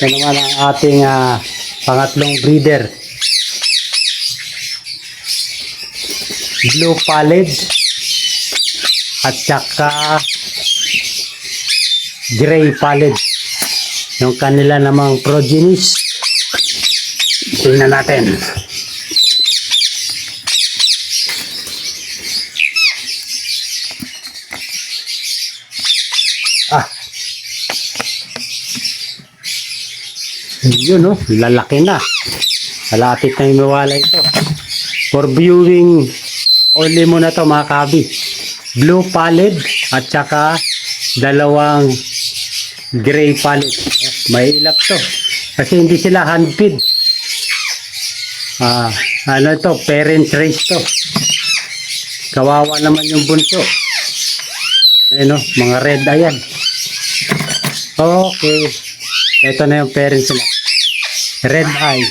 Ito naman ang ating pangatlong breeder. Blue pallid at saka gray pallid. Yung kanila namang progenies. Tingnan natin. Yun, no? Lalaki na. Malapit na yung mawala ito. For viewing only muna to mga kabi. Blue pallid at saka dalawang gray pallid. May ilap to. Kasi hindi sila hand feed. Ano to? Parents race to. Kawawa naman yung bunso. Ayun, no? Mga red ayan. Okay. Ito na yung parents nila. Red eye.